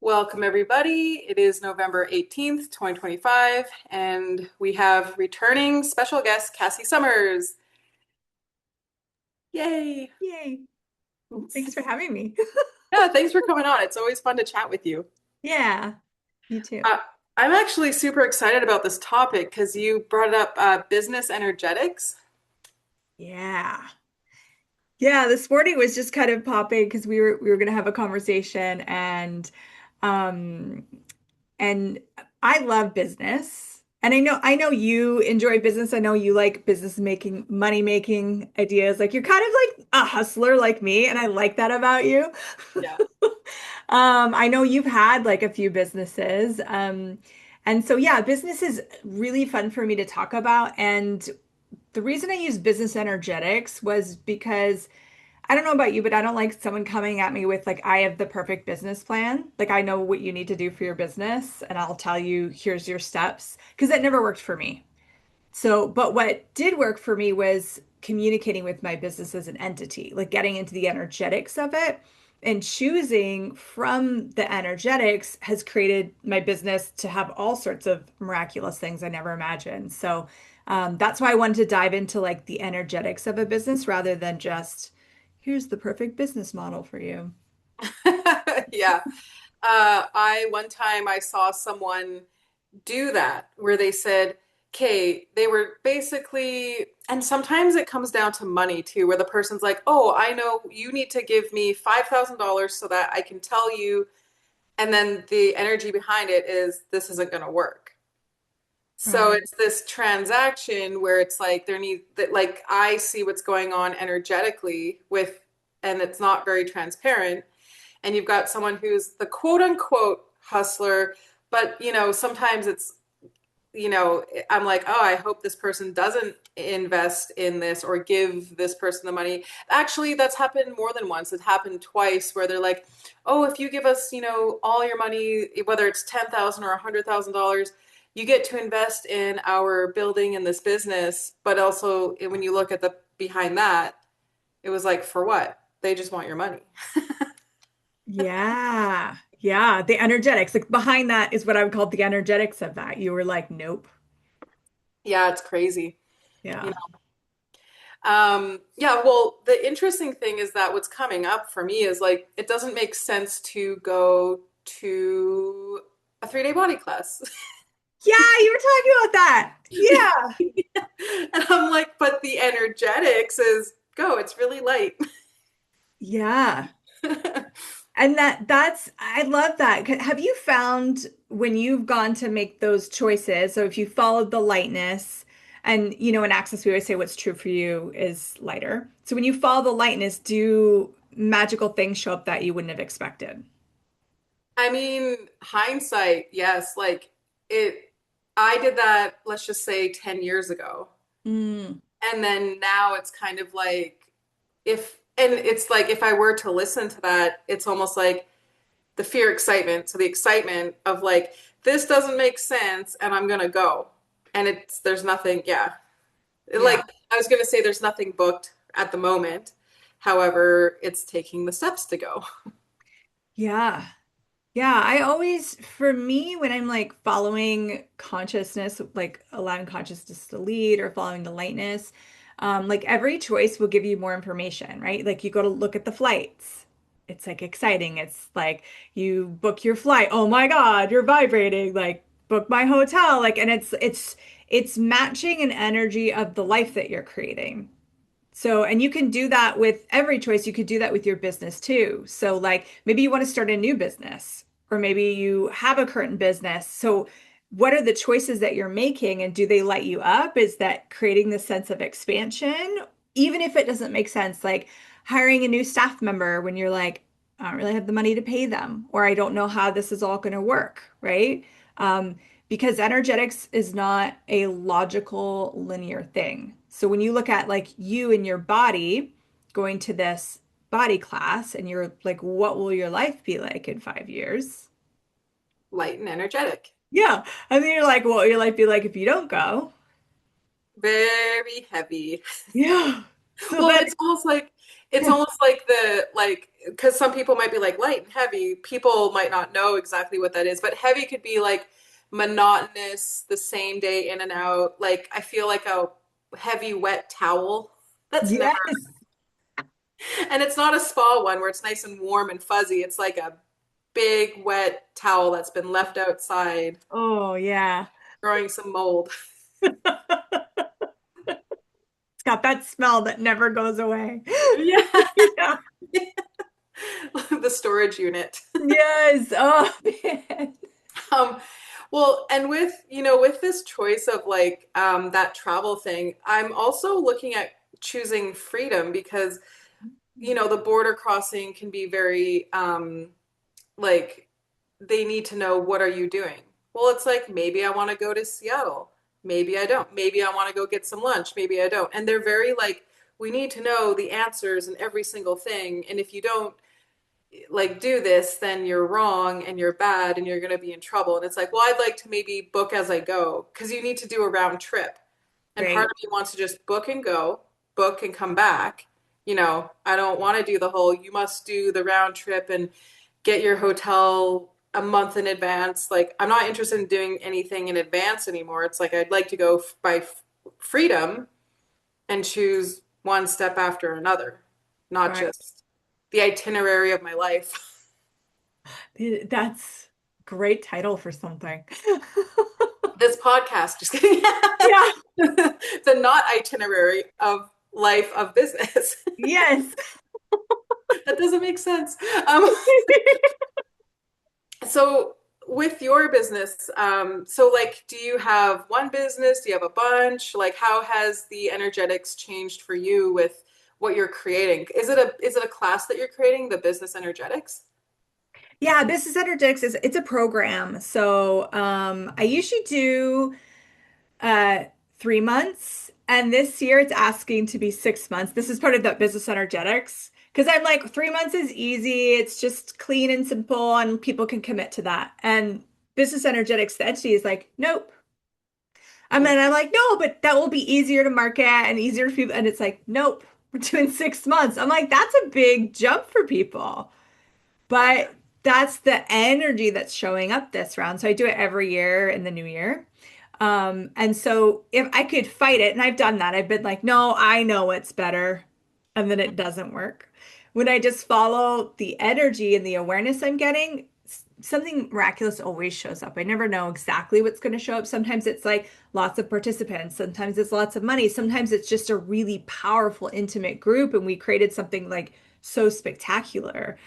Welcome, everybody. It is November 18th, 2025, and we have returning special guest Cassie Summers. Yay! Yay. Thanks for having me. Yeah, thanks for coming on. It's always fun to chat with you. Yeah, you too. Uh, I'm actually super excited about this topic because you brought up business energetics. Yeah. Yeah, this morning was just kind of popping because we were gonna have a conversation um and I love business. And I know you enjoy business. I know you like business making, money making ideas. Like you're kind of like a hustler like me, and I like that about you. Yeah. I know you've had like a few businesses. And so yeah, business is really fun for me to talk about. And the reason I use business energetics was because I don't know about you, but I don't like someone coming at me with like, I have the perfect business plan. Like I know what you need to do for your business, and I'll tell you, here's your steps, because that never worked for me. So, but what did work for me was communicating with my business as an entity, like getting into the energetics of it and choosing from the energetics has created my business to have all sorts of miraculous things I never imagined. So, that's why I wanted to dive into like the energetics of a business rather than just here's the perfect business model for you. Yeah. I one time I saw someone do that where they said, okay, they were basically, and sometimes it comes down to money too, where the person's like, oh, I know you need to give me $5,000 so that I can tell you. And then the energy behind it is this isn't going to work. So Right. it's this transaction where it's like there need that like I see what's going on energetically with, and it's not very transparent. And you've got someone who's the quote unquote hustler, but sometimes I'm like, oh, I hope this person doesn't invest in this or give this person the money. Actually, that's happened more than once. It happened twice where they're like, oh, if you give us, all your money, whether it's 10,000 or $100,000, you get to invest in our building and this business. But also, when you look at the behind that, it was like, for what? They just want your money. Yeah. Yeah. The energetics, like behind that is what I would call the energetics of that. You were like, nope. Yeah, it's crazy. You Yeah. Yeah, well, the interesting thing is that what's coming up for me is like it doesn't make sense to go to a 3-day body class. Yeah, you were talking about that. Yeah. And I'm like, but the energetics is go, it's really light. Yeah. And that's I love that. Have you found when you've gone to make those choices, so if you followed the lightness and in Access we always say what's true for you is lighter. So when you follow the lightness, do magical things show up that you wouldn't have expected? I mean, hindsight, yes, like it I did that, let's just say 10 years ago. Mm, And then now it's kind of like and it's like if I were to listen to that, it's almost like the fear excitement. So the excitement of like, this doesn't make sense and I'm gonna go. And there's nothing, yeah. Like yeah. I was gonna say there's nothing booked at the moment. However, it's taking the steps to go. Yeah. Yeah, I always, for me, when I'm like following consciousness, like allowing consciousness to lead or following the lightness, like every choice will give you more information, right? Like you go to look at the flights. It's like exciting. It's like you book your flight. Oh my God, you're vibrating. Like book my hotel. Like, and it's matching an energy of the life that you're creating. So, and you can do that with every choice. You could do that with your business too. So, like maybe you want to start a new business, or maybe you have a current business. So, what are the choices that you're making, and do they light you up? Is that creating the sense of expansion, even if it doesn't make sense? Like hiring a new staff member when you're like, I don't really have the money to pay them, or I don't know how this is all going to work, right? Um, because energetics is not a logical linear thing. So when you look at like you and your body going to this body class and you're like, what will your life be like in 5 years? Light and energetic. Yeah. And then you're like, what will your life be like if you don't go? Very heavy. Yeah. So Well, then, it's almost like It's almost like because some people might be like light and heavy. People might not know exactly what that is, but heavy could be like monotonous, the same day in and out. Like I feel like a heavy wet towel that's never, Yes. and it's not a spa one where it's nice and warm and fuzzy. It's like a big wet towel that's been left outside Oh, yeah. growing some mold. It's got that smell that never goes away. Yeah, Yeah. the storage unit. Yes. Oh, man. Um, well, and with this choice of like that travel thing, I'm also looking at choosing freedom because, the border crossing can be very like they need to know what are you doing? Well, it's like maybe I want to go to Seattle. Maybe I don't. Maybe I want to go get some lunch. Maybe I don't. And they're very like we need to know the answers in every single thing. And if you don't like do this, then you're wrong and you're bad and you're going to be in trouble. And it's like, well, I'd like to maybe book as I go because you need to do a round trip. And part Right. of me wants to just book and go, book and come back. I don't want to do the whole you must do the round trip and get your hotel a month in advance. Like, I'm not interested in doing anything in advance anymore. It's like I'd like to go by freedom and choose one step after another, not Right. just the itinerary of my life. That's great title for something. This podcast, just kidding. Yeah. The not itinerary of life of business. Yes. That doesn't make sense. Um, so with your business, so like, do you have one business? Do you have a bunch? Like, how has the energetics changed for you with what you're creating? Is it a class that you're creating, the business energetics? Yeah, Business Energetics is it's a program. So I usually do uh 3 months, and this year it's asking to be 6 months. This is part of that Business Energetics. Because I'm like, 3 months is easy, it's just clean and simple, and people can commit to that. And Business Energetics, the entity is like, nope. And then I'm like, no, but that will be easier to market and easier for people. And it's like, nope, we're doing 6 months. I'm like, that's a big jump for people. Yeah. But that's the energy that's showing up this round. So I do it every year in the new year. And so if I could fight it, and I've done that, I've been like, no, I know what's better. And then it doesn't work. When I just follow the energy and the awareness I'm getting, something miraculous always shows up. I never know exactly what's going to show up. Sometimes it's like lots of participants, sometimes it's lots of money, sometimes it's just a really powerful, intimate group, and we created something like so spectacular.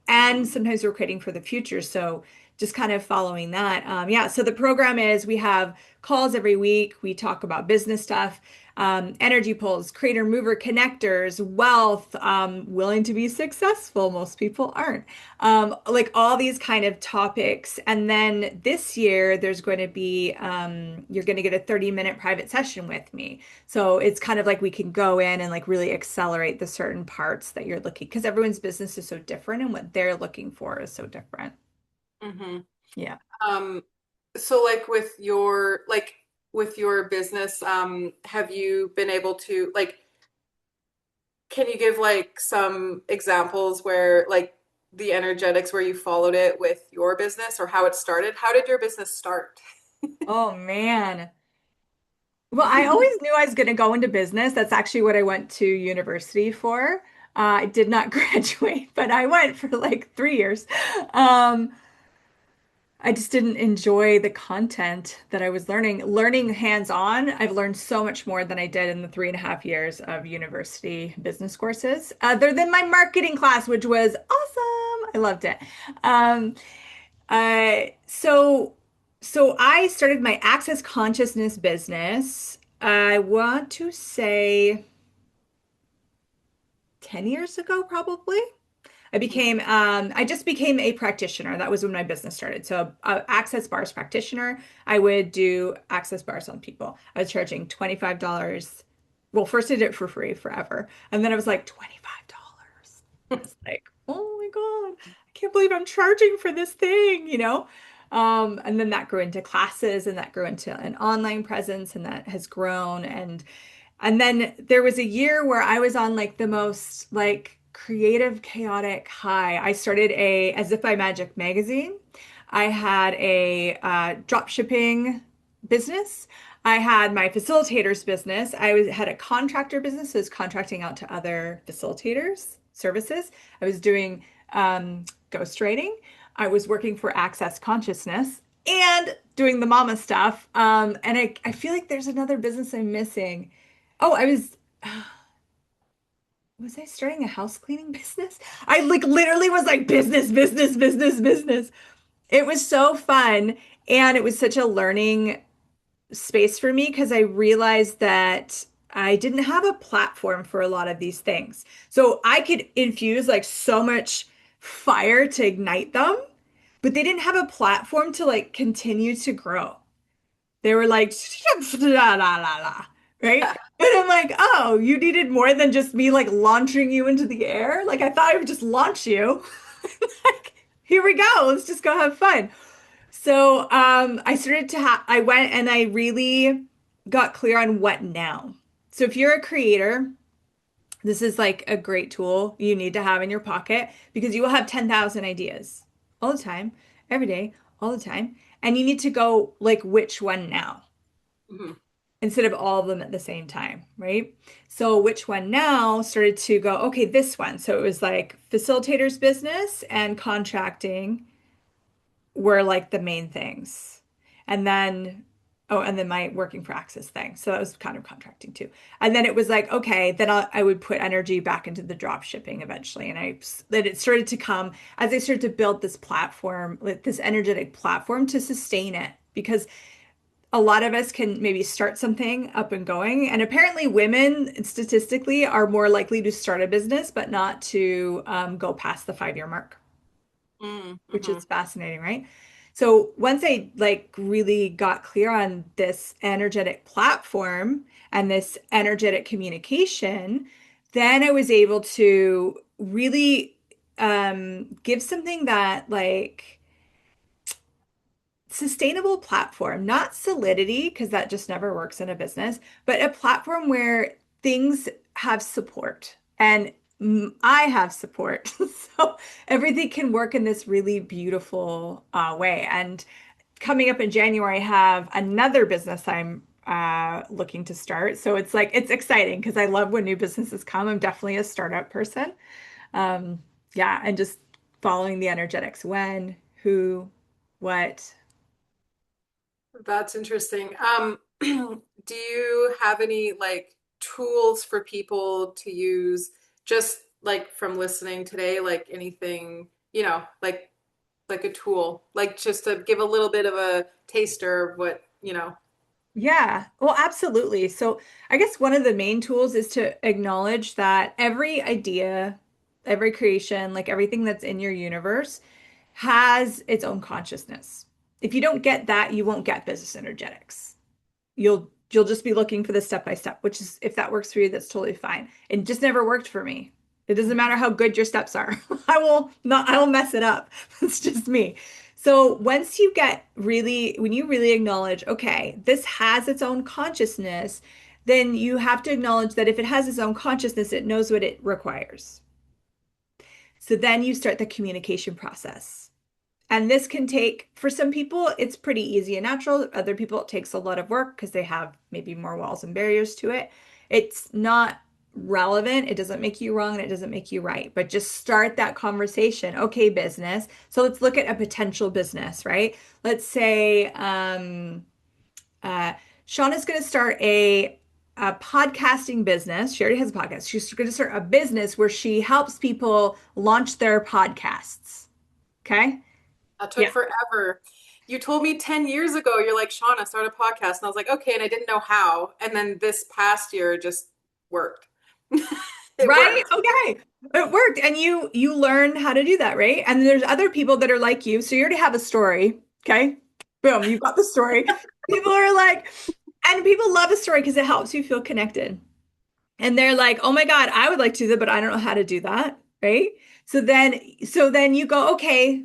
And sometimes we're creating for the future. So just kind of following that. Yeah. So the program is we have calls every week. We talk about business stuff, energy pulls, creator mover connectors, wealth, willing to be successful. Most people aren't. Like all these kind of topics. And then this year, there's going to be, you're going to get a 30-minute private session with me. So it's kind of like we can go in and like really accelerate the certain parts that you're looking, because everyone's business is so different and what they're looking for is so different. Hmm. Yeah. Um, so like with your business, have you been able to like can you give like some examples where like the energetics where you followed it with your business or how it started? How did your business start? Oh man. Well, I always knew I was going to go into business. That's actually what I went to university for. I did not graduate, but I went for like 3 years. Um, I just didn't enjoy the content that I was learning. Learning hands-on, I've learned so much more than I did in the 3.5 years of university business courses, other than my marketing class, which was awesome. I loved it. Um, so I started my Access Consciousness business. I want to say 10 years ago, probably. I just became a practitioner. That was when my business started. So, access bars practitioner. I would do access bars on people. I was charging $25. Well, first I did it for free forever. And then I was like, $25. I was like, oh my God, I can't believe I'm charging for this thing? And then that grew into classes, and that grew into an online presence, and that has grown. And And then there was a year where I was on like the most like creative, chaotic high. I started a As If by Magic magazine. I had a drop shipping business. I had my facilitators business. Had a contractor business, so I was contracting out to other facilitators services. I was doing ghostwriting. I was working for Access Consciousness and doing the mama stuff. And I feel like there's another business I'm missing. Oh, was I starting a house cleaning business? I like literally was like business, business, business, business. It was so fun. And it was such a learning space for me because I realized that I didn't have a platform for a lot of these things. So I could infuse like so much fire to ignite them, but they didn't have a platform to like continue to grow. They were like, la, la, la, la, right? And I'm like, oh, you needed more than just me like launching you into the air? Like I thought I would just launch you. Like, here we go. Let's just go have fun. So I went and I really got clear on what now. So if you're a creator, this is like a great tool you need to have in your pocket because you will have 10,000 ideas all the time, every day, all the time. And you need to go like, which one now? Mhm. Instead of all of them at the same time, right? So which one now started to go, okay, this one. So it was like facilitators business and contracting were like the main things. And then, oh, and then my working for Access thing. So that was kind of contracting too. And then it was like, okay, then I would put energy back into the drop shipping eventually. And then it started to come as I started to build this platform, like this energetic platform to sustain it. Because a lot of us can maybe start something up and going. And apparently, women statistically are more likely to start a business, but not to go past the 5 year mark, which Mm-hmm. is fascinating, right? So once I like really got clear on this energetic platform and this energetic communication, then I was able to really give something that like sustainable platform, not solidity, because that just never works in a business, but a platform where things have support and I have support. So everything can work in this really beautiful way. And coming up in January, I have another business I'm looking to start. So it's like, it's exciting because I love when new businesses come. I'm definitely a startup person. Um, yeah, and just following the energetics when, who, what. That's interesting. Do you have any like tools for people to use just like from listening today, like anything, like a tool, like just to give a little bit of a taster of what. Yeah, well, absolutely. So I guess one of the main tools is to acknowledge that every idea, every creation, like everything that's in your universe has its own consciousness. If you don't get that, you won't get business energetics. You'll just be looking for the step by step, which is if that works for you, that's totally fine. It just never worked for me. It doesn't matter how good your steps are. I will mess it up. It's just me. So once you get really, when you really acknowledge, okay, this has its own consciousness, then you have to acknowledge that if it has its own consciousness, it knows what it requires. So then you start the communication process. And this can take, for some people, it's pretty easy and natural. Other people, it takes a lot of work because they have maybe more walls and barriers to it. It's not relevant. It doesn't make you wrong and it doesn't make you right. But just start that conversation. Okay, business. So let's look at a potential business, right? Let's say uh, Shauna's going to start a podcasting business. She already has a podcast. She's going to start a business where she helps people launch their podcasts. Okay. That took Yeah. forever. You told me 10 years ago, you're like, Shauna, start a podcast. And I was like, okay. And I didn't know how. And then this past year just worked. It Right? worked. Okay. It worked. And you learn how to do that, right? And there's other people that are like you. So you already have a story. Okay. Boom, you've got the story. People are like, and people love a story because it helps you feel connected. And they're like, oh my God, I would like to do that, but I don't know how to do that. Right. So then you go, okay,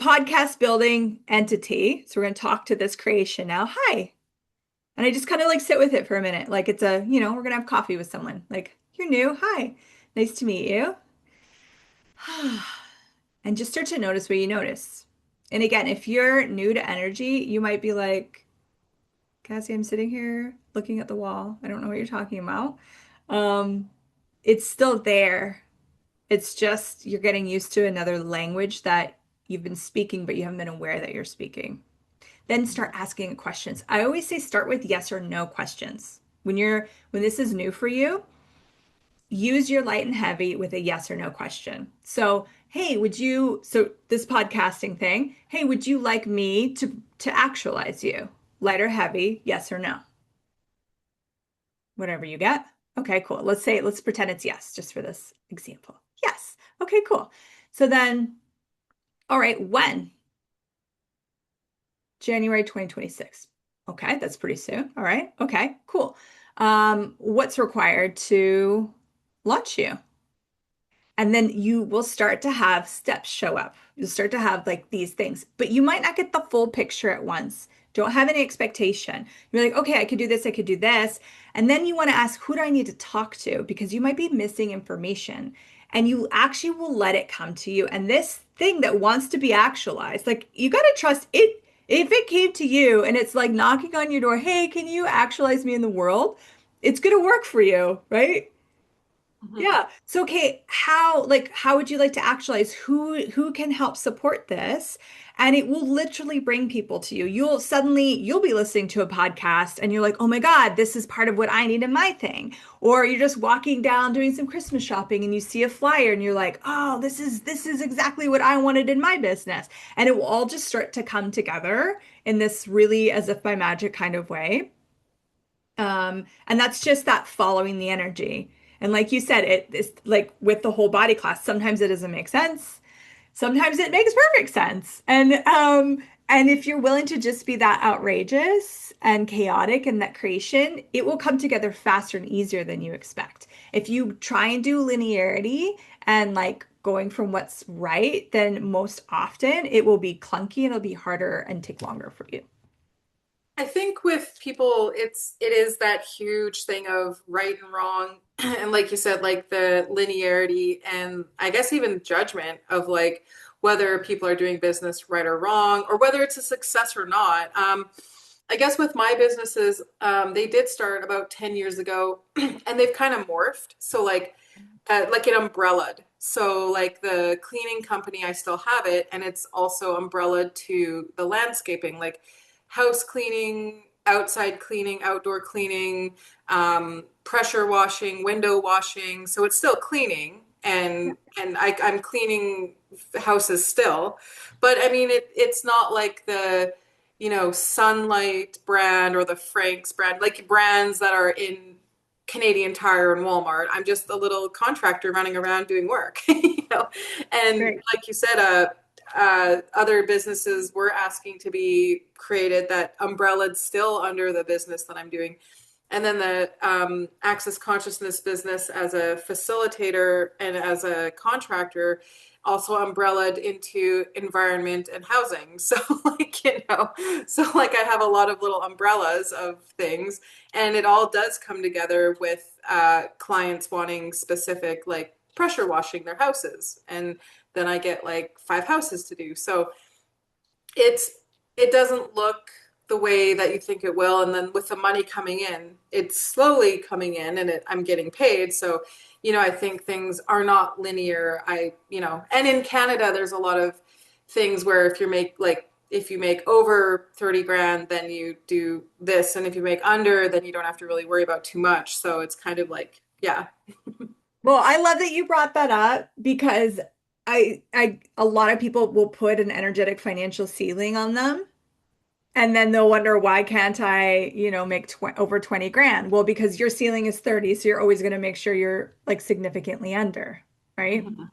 podcast building entity. So we're going to talk to this creation now. Hi. And I just kind of like sit with it for a minute. Like it's a, we're gonna have coffee with someone. Like, you're new. Hi. Nice to meet you. And just start to notice what you notice. And again, if you're new to energy, you might be like, Cassie, I'm sitting here looking at the wall. I don't know what you're talking about. Um, it's still there. It's just you're getting used to another language that you've been speaking, but you haven't been aware that you're speaking. Then start asking questions. I always say start with yes or no questions. When this is new for you, use your light and heavy with a yes or no question. So, hey, so this podcasting thing, hey, would you like me to actualize you? Light or heavy, yes or no? Whatever you get. Okay, cool. Let's pretend it's yes, just for this example. Yes. Okay, cool. So then, all right, when? January 2026. Okay, that's pretty soon. All right. Okay, cool. What's required to launch you? And then you will start to have steps show up. You'll start to have like these things, but you might not get the full picture at once. Don't have any expectation. You're like, okay, I could do this, I could do this. And then you want to ask, who do I need to talk to? Because you might be missing information and you actually will let it come to you. And this thing that wants to be actualized, like you got to trust it. If it came to you and it's like knocking on your door, hey, can you actualize me in the world? It's going to work for you, right? Mhm. Yeah. So okay, how would you like to actualize who can help support this? And it will literally bring people to you. You'll be listening to a podcast and you're like, "Oh my God, this is part of what I need in my thing." Or you're just walking down doing some Christmas shopping and you see a flyer and you're like, "Oh, this is exactly what I wanted in my business." And it will all just start to come together in this really as if by magic kind of way. And that's just that following the energy. And like you said, it's like with the whole body class, sometimes it doesn't make sense. Sometimes it makes perfect sense. And if you're willing to just be that outrageous and chaotic in that creation, it will come together faster and easier than you expect. If you try and do linearity and like going from what's right, then most often it will be clunky and it'll be harder and take longer for you. I think with people, it is that huge thing of right and wrong, and like you said, like the linearity and I guess even judgment of like whether people are doing business right or wrong, or whether it's a success or not. I guess with my businesses, they did start about 10 years ago, and they've kind of morphed. So like it umbrellaed. So like the cleaning company, I still have it, and it's also umbrellaed to the landscaping, like house cleaning, outside cleaning, outdoor cleaning, pressure washing, window washing. So it's still cleaning, I'm cleaning houses still, but I mean it's not like the Sunlight brand or the Frank's brand, like brands that are in Canadian Tire and Walmart. I'm just a little contractor running around doing work, And Great. like you said, other businesses were asking to be created that umbrellaed still under the business that I'm doing. And then the Access Consciousness business as a facilitator and as a contractor also umbrellaed into environment and housing. So so like I have a lot of little umbrellas of things, and it all does come together with clients wanting specific like pressure washing their houses, and then I get like 5 houses to do. So it's it doesn't look the way that you think it will, and then with the money coming in, it's slowly coming in, and I'm getting paid. So I think things are not linear. And in Canada there's a lot of things where if you make over 30 grand, then you do this, and if you make under, then you don't have to really worry about too much. So it's kind of like, yeah. Well, I love that you brought that up because a lot of people will put an energetic financial ceiling on them and then they'll wonder why can't I, make over 20 grand? Well, because your ceiling is 30, so you're always going to make sure you're like significantly under, right? Mhm.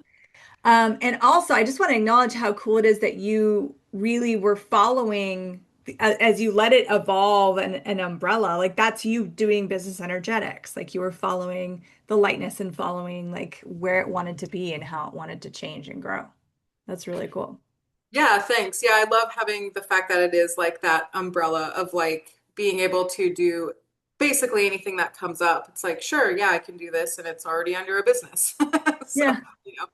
And also, I just want to acknowledge how cool it is that you really were following as you let it evolve an umbrella. Like that's you doing business energetics. Like you were following the lightness and following like where it wanted to be and how it wanted to change and grow. That's really cool. Yeah, thanks. Yeah, I love having the fact that it is like that umbrella of like being able to do basically anything that comes up. It's like, sure, yeah, I can do this, and it's already under a business. So, Yeah. you know.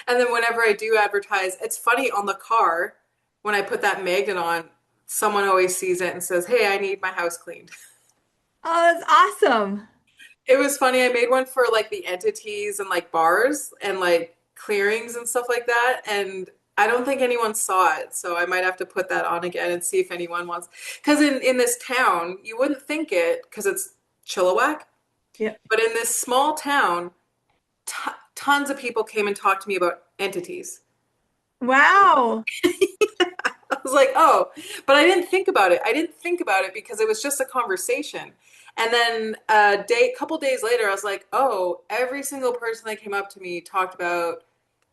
And then whenever I do advertise, it's funny on the car when I put that magnet on, someone always sees it and says, "Hey, I need my house cleaned." Oh, that's awesome. It was funny. I made one for like the entities and like bars and like clearings and stuff like that. And I don't think anyone saw it. So I might have to put that on again and see if anyone wants. Because in this town, you wouldn't think it because it's Chilliwack. Yeah. But in this small town, tons of people came and talked to me about entities. Wow. I was like, oh, but I didn't think about it. I didn't think about it because it was just a conversation. And then couple days later, I was like, oh, every single person that came up to me talked about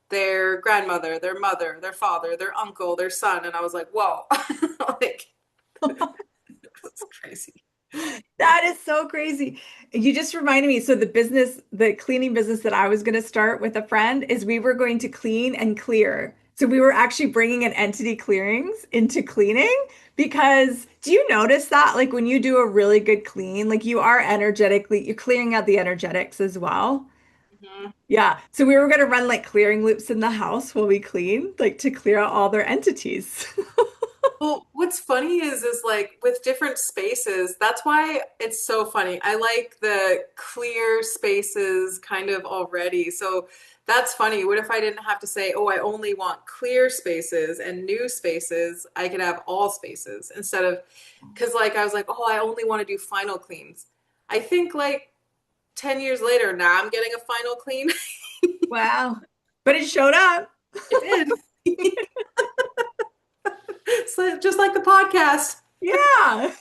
their grandmother, their mother, their father, their uncle, their son, and I was like, whoa, like that's crazy. That is so crazy. You just reminded me. So the business, the cleaning business that I was going to start with a friend is we were going to clean and clear. So we were actually bringing an entity clearings into cleaning because do you notice that like when you do a really good clean, like you are energetically, you're clearing out the energetics as well. Mhm. Yeah. So we were going to run like clearing loops in the house while we clean, like to clear out all their entities. Well, what's funny is like with different spaces, that's why it's so funny. I like the clear spaces kind of already. So that's funny. What if I didn't have to say, oh, I only want clear spaces and new spaces? I could have all spaces instead of, because like I was like, oh, I only want to do final cleans. I think like 10 years later, now I'm getting a final clean. Wow. But it showed up. It did. So just like the podcast. Yeah.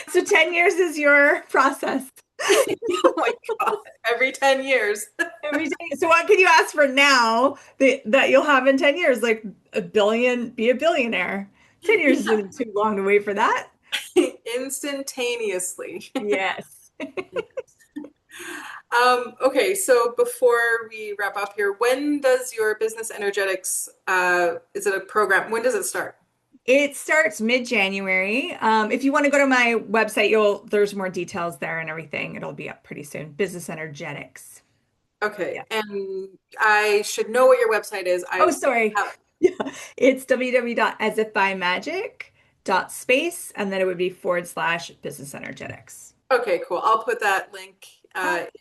So 10 years is your process. Oh my God. Every 10 years. Every day. So what can you ask for now that you'll have in 10 years? Like a billion, be a billionaire. 10 years isn't too long to wait for that. Instantaneously. Yes. Okay, so before we wrap up here, when does your business energetics, is it a program? When does it start? It starts mid-January. If you want to go to my website, there's more details there and everything. It'll be up pretty soon. Business Energetics. Okay, Yeah. and I should know what your website is. Oh, I sorry. have, Yeah. It's www.asifbymagic.space, and then it would be / business energetics. okay, cool. I'll put that link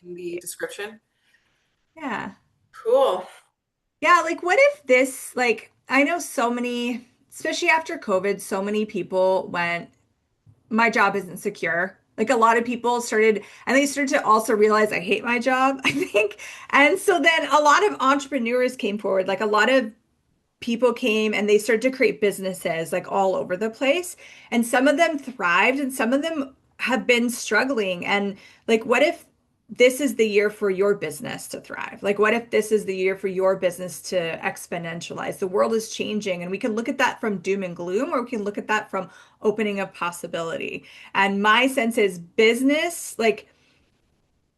in the description. Yeah. Cool. Yeah, like what if this, like, I know so many, especially after COVID, so many people went, my job isn't secure. Like a lot of people started, and they started to also realize I hate my job, I think. And so then a lot of entrepreneurs came forward, like a lot of people came and they started to create businesses like all over the place. And some of them thrived and some of them have been struggling. And like, what if this is the year for your business to thrive? Like, what if this is the year for your business to exponentialize? The world is changing, and we can look at that from doom and gloom, or we can look at that from opening of possibility. And my sense is business, like,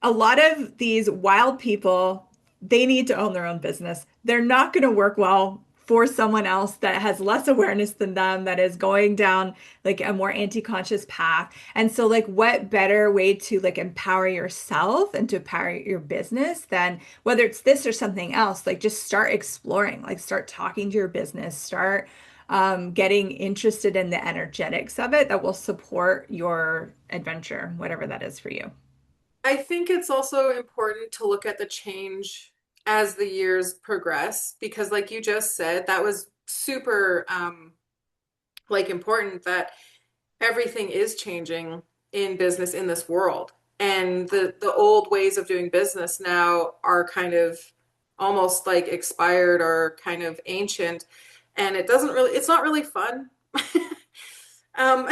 a lot of these wild people, they need to own their own business. They're not going to work well for someone else that has less awareness than them, that is going down like a more anti-conscious path. And so like what better way to like empower yourself and to empower your business than whether it's this or something else, like just start exploring, like start talking to your business, start getting interested in the energetics of it that will support your adventure, whatever that is for you. I think it's also important to look at the change as the years progress because like you just said, that was super like important that everything is changing in business in this world. And the old ways of doing business now are kind of almost like expired or kind of ancient. And it's not really fun. Um,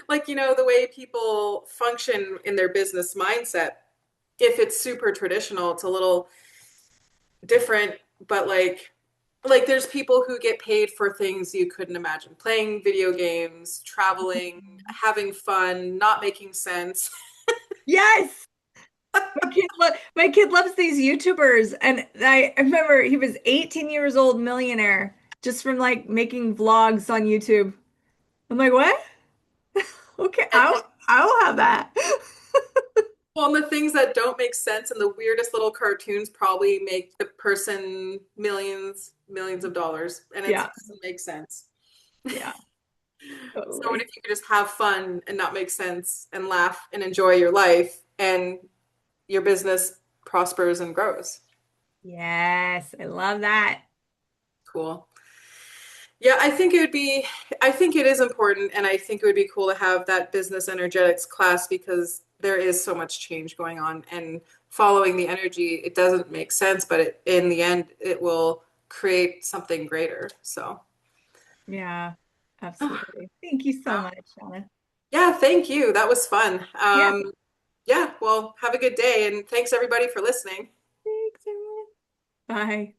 like, the way people function in their business mindset, if it's super traditional, it's a little different, but like there's people who get paid for things you couldn't imagine. Playing video games, traveling, having fun, not making sense. Yes. My kid loves these YouTubers. And I remember he was 18 years old, millionaire, just from like making vlogs on YouTube. I'm like, what? Okay, And I'll have that. well, and the things that don't make sense and the weirdest little cartoons probably make the person millions, millions of dollars, and it Yeah, doesn't make sense. yeah, So what totally. if you could just have fun and not make sense and laugh and enjoy your life and your business prospers and grows? Yes, I love that. Cool. Yeah, I think it is important, and I think it would be cool to have that business energetics class because there is so much change going on, and following the energy, it doesn't make sense, but in the end, it will create something greater. So, Yeah, oh, absolutely. Thank you so wow. much, Shauna. Yeah, thank you. That was fun. Yeah. Yeah, well, have a good day, and thanks everybody for listening. Thanks, everyone. Bye.